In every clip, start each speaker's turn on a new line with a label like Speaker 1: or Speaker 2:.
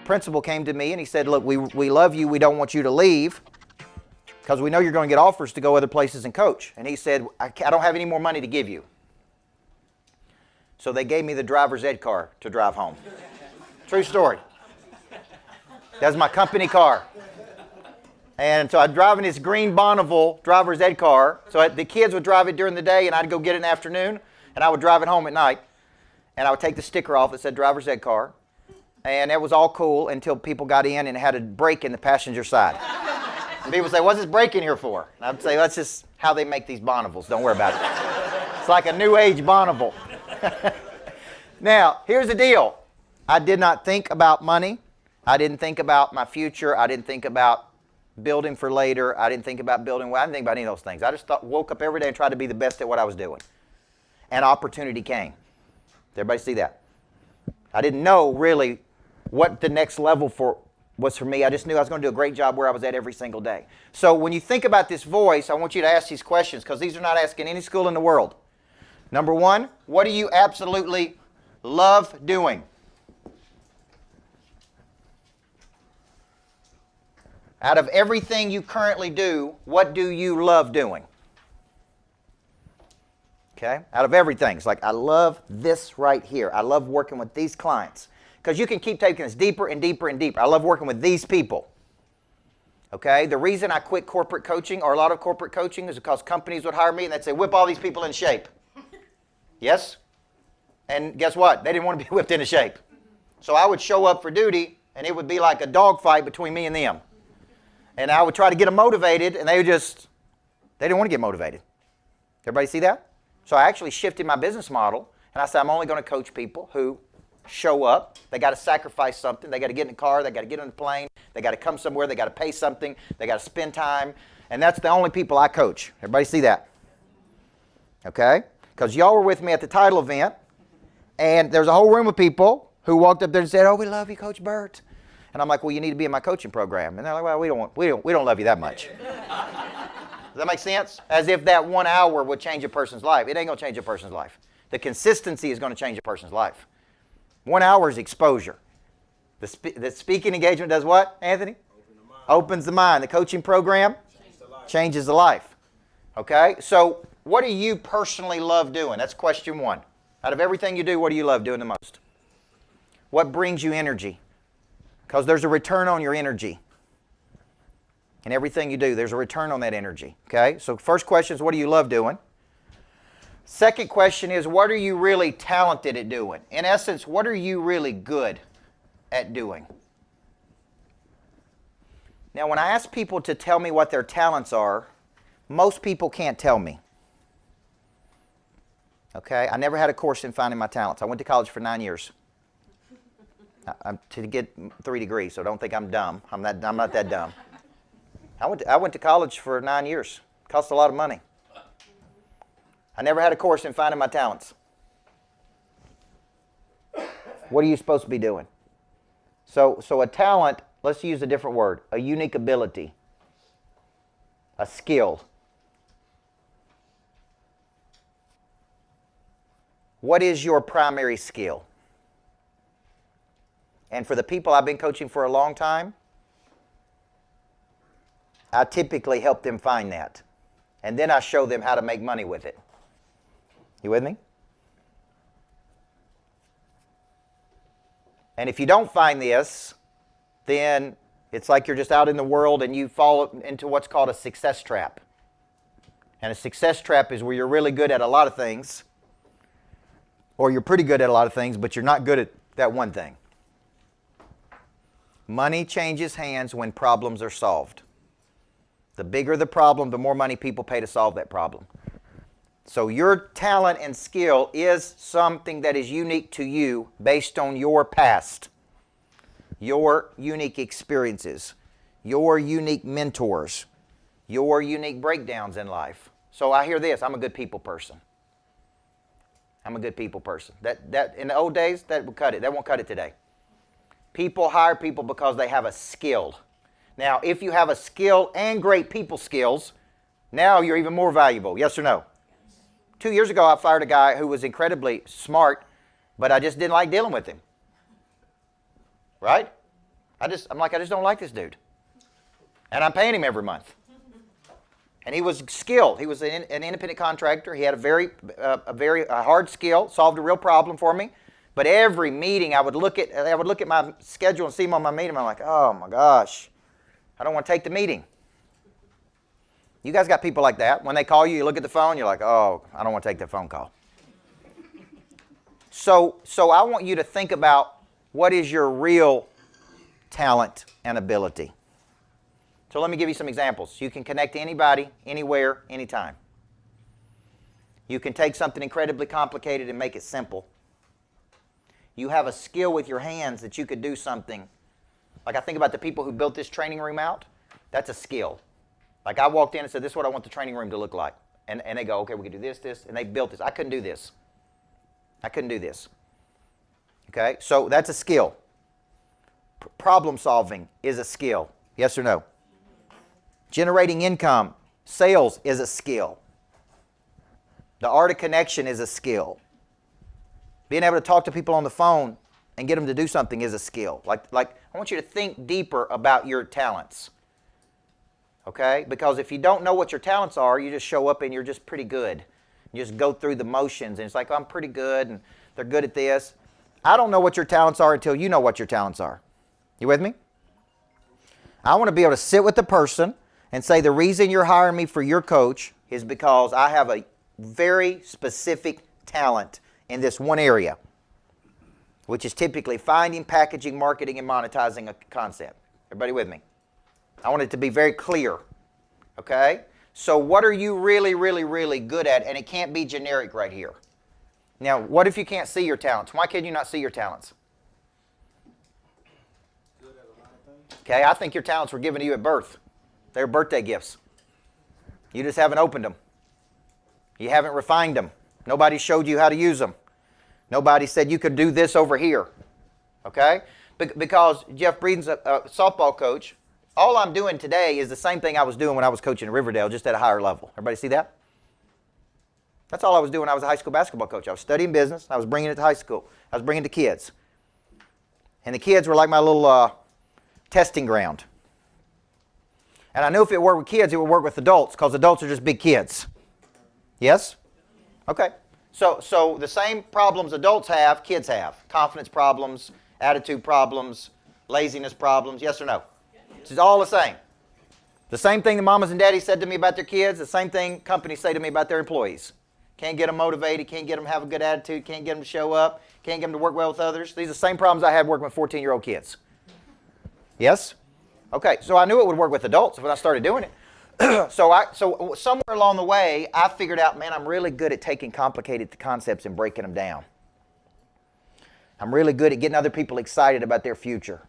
Speaker 1: principal came to me and he said, look, we love you. We don't want you to leave because we know you're going to get offers to go other places and coach. And he said, I don't have any more money to give you. So they gave me the driver's ed car to drive home. True story. That was my company car. And so I'd drive in this green Bonneville driver's ed car. So the kids would drive it during the day and I'd go get it in the afternoon and I would drive it home at night. And I would take the sticker off that said driver's ed car. And it was all cool until people got in and it had a brake in the passenger side. And people say, what's this brake in here for? And I'd say, that's just how they make these Bonnevilles. Don't worry about it. It's like a new age Bonneville. Now, here's the deal. I did not think about money. I didn't think about my future. I didn't think about building for later. I didn't think about building well. I didn't think about any of those things. I just woke up every day and tried to be the best at what I was doing. And opportunity came. Did everybody see that? I didn't know really what the next level was for me. I just knew I was going to do a great job where I was at every single day. So when you think about this voice, I want you to ask these questions because these are not asked in any school in the world. Number one, what do you absolutely love doing? Out of everything you currently do, what do you love doing? Okay? Out of everything. It's like, I love this right here. I love working with these clients. Because you can keep taking this deeper and deeper and deeper. I love working with these people. Okay? The reason I quit corporate coaching, or a lot of corporate coaching, is because companies would hire me and they'd say, whip all these people in shape. Yes? And guess what? They didn't want to be whipped into shape. So I would show up for duty and it would be like a dogfight between me and them. And I would try to get them motivated, and they didn't want to get motivated. Everybody see that? So I actually shifted my business model, and I said, I'm only going to coach people who show up. They got to sacrifice something. They got to get in the car. They got to get on the plane. They got to come somewhere. They got to pay something. They got to spend time. And that's the only people I coach. Everybody see that? Okay? Because y'all were with me at the title event, and there's a whole room of people who walked up there and said, oh, we love you, Coach Burt. And I'm like, well, you need to be in my coaching program. And they're like, well, we don't love you that much. Does that make sense? As if that 1 hour would change a person's life. It ain't going to change a person's life. The consistency is going to change a person's life. 1 hour is exposure. The speaking engagement does what, Anthony? Opens the mind. The coaching program changes the life. Okay? So what do you personally love doing? That's question one. Out of everything you do, what do you love doing the most? What brings you energy? Because there's a return on your energy. In everything you do, there's a return on that energy. Okay? So first question is, what do you love doing? Second question is, what are you really talented at doing? In essence, what are you really good at doing? Now, when I ask people to tell me what their talents are, most people can't tell me. Okay? I never had a course in finding my talents. I went to college for 9 years. To get 3 degrees, so don't think I'm dumb. I'm not that dumb. I went to college for 9 years. Cost a lot of money. I never had a course in finding my talents. What are you supposed to be doing? So a talent, let's use a different word, a unique ability, a skill. What is your primary skill? And for the people I've been coaching for a long time, I typically help them find that. And then I show them how to make money with it. You with me? And if you don't find this, then it's like you're just out in the world and you fall into what's called a success trap. And a success trap is where you're really good at a lot of things, or you're pretty good at a lot of things, but you're not good at that one thing. Money changes hands when problems are solved. The bigger the problem, the more money people pay to solve that problem. So your talent and skill is something that is unique to you based on your past, your unique experiences, your unique mentors, your unique breakdowns in life. So I hear this, I'm a good people person. I'm a good people person. That in the old days, that would cut it. That won't cut it today. People hire people because they have a skill. Now, if you have a skill and great people skills, now you're even more valuable. Yes or no? 2 years ago, I fired a guy who was incredibly smart, but I just didn't like dealing with him. Right? I just don't like this dude. And I'm paying him every month. And he was skilled. He was an independent contractor. He had a very hard skill, solved a real problem for me. But every meeting, I would look at my schedule and see him on my meeting. I'm like, oh my gosh, I don't want to take the meeting. You guys got people like that. When they call you, you look at the phone, you're like, oh, I don't want to take that phone call. So I want you to think about what is your real talent and ability. So let me give you some examples. You can connect to anybody, anywhere, anytime. You can take something incredibly complicated and make it simple. You have a skill with your hands that you could do something. Like I think about the people who built this training room out. That's a skill. Like I walked in and said, this is what I want the training room to look like. And they go, okay, we can do this, and they built this. I couldn't do this. Okay, so that's a skill. Problem solving is a skill. Yes or no? Generating income, sales is a skill. The art of connection is a skill. Being able to talk to people on the phone and get them to do something is a skill. Like I want you to think deeper about your talents. Okay? Because if you don't know what your talents are, you just show up and you're just pretty good. You just go through the motions and it's like, oh, I'm pretty good and they're good at this. I don't know what your talents are until you know what your talents are. You with me? I want to be able to sit with the person and say the reason you're hiring me for your coach is because I have a very specific talent in this one area, which is typically finding, packaging, marketing, and monetizing a concept. Everybody with me? I want it to be very clear, okay? So what are you really, really, really good at? And it can't be generic right here. Now, what if you can't see your talents? Why can you not see your talents? Okay, I think your talents were given to you at birth. They're birthday gifts. You just haven't opened them. You haven't refined them. Nobody showed you how to use them. Nobody said you could do this over here. Okay? Because Jeff Breeden's a softball coach. All I'm doing today is the same thing I was doing when I was coaching in Riverdale, just at a higher level. Everybody see that? That's all I was doing when I was a high school basketball coach. I was studying business. I was bringing it to high school. I was bringing it to kids. And the kids were like my little testing ground. And I knew if it worked with kids, it would work with adults, because adults are just big kids. Yes? Okay. So the same problems adults have, kids have. Confidence problems, attitude problems, laziness problems. Yes or no? It's all the same. The same thing the mamas and daddies said to me about their kids, the same thing companies say to me about their employees. Can't get them motivated, can't get them to have a good attitude, can't get them to show up, can't get them to work well with others. These are the same problems I had working with 14-year-old kids. Yes? Okay, so I knew it would work with adults when I started doing it. So somewhere along the way, I figured out, man, I'm really good at taking complicated concepts and breaking them down. I'm really good at getting other people excited about their future.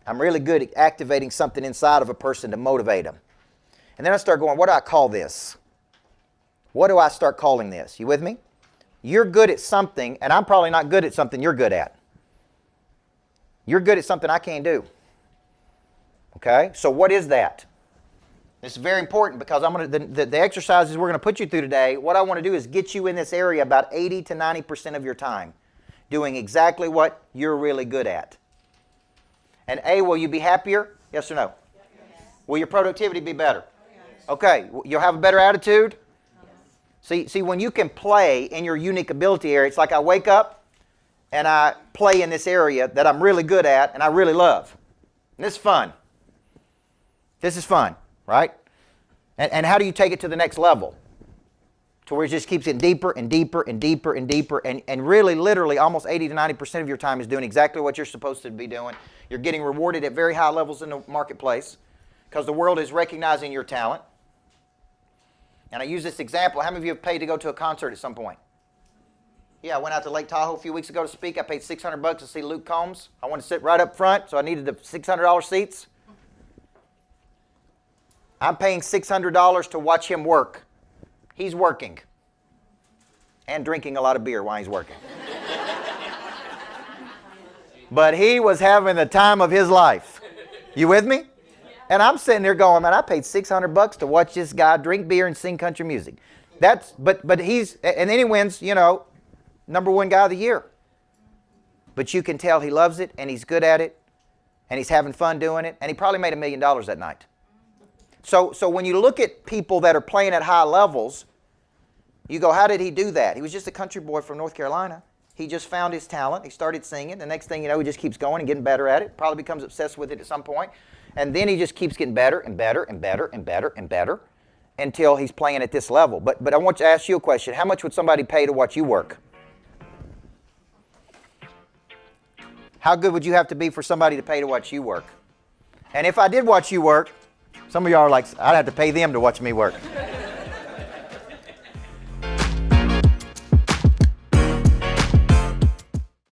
Speaker 1: I'm really good at activating something inside of a person to motivate them. And then I start going, what do I call this? What do I start calling this? You with me? You're good at something, and I'm probably not good at something you're good at. You're good at something I can't do. Okay? So what is that? This is very important, because the exercises we're going to put you through today, what I want to do is get you in this area about 80 to 90% of your time, doing exactly what you're really good at. And A, will you be happier? Yes or no? Yes. Will your productivity be better? Yes. Okay. You'll have a better attitude? Yes. See, when you can play in your unique ability area, it's like I wake up and I play in this area that I'm really good at and I really love. And this is fun. This is fun, right? And how do you take it to the next level? To where it just keeps getting deeper and deeper and deeper and deeper, and really, literally, almost 80 to 90% of your time is doing exactly what you're supposed to be doing. You're getting rewarded at very high levels in the marketplace because the world is recognizing your talent. And I use this example. How many of you have paid to go to a concert at some point? Yeah, I went out to Lake Tahoe a few weeks ago to speak. I paid $600 to see Luke Combs. I wanted to sit right up front, so I needed the $600 seats. I'm paying $600 to watch him work. He's working and drinking a lot of beer while he's working. But he was having the time of his life. You with me? And I'm sitting there going, man, I paid $600 to watch this guy drink beer and sing country music. But he's, and then he wins, #1 guy of the year. But you can tell he loves it and he's good at it and he's having fun doing it, and he probably made $1 million that night. So when you look at people that are playing at high levels, you go, how did he do that? He was just a country boy from North Carolina. He just found his talent. He started singing. The next thing you know, he just keeps going and getting better at it. Probably becomes obsessed with it at some point. And then he just keeps getting better and better and better and better and better until he's playing at this level. But I want to ask you a question. How much would somebody pay to watch you work? How good would you have to be for somebody to pay to watch you work? And if I did watch you work, some of y'all are like, I'd have to pay them to watch me work.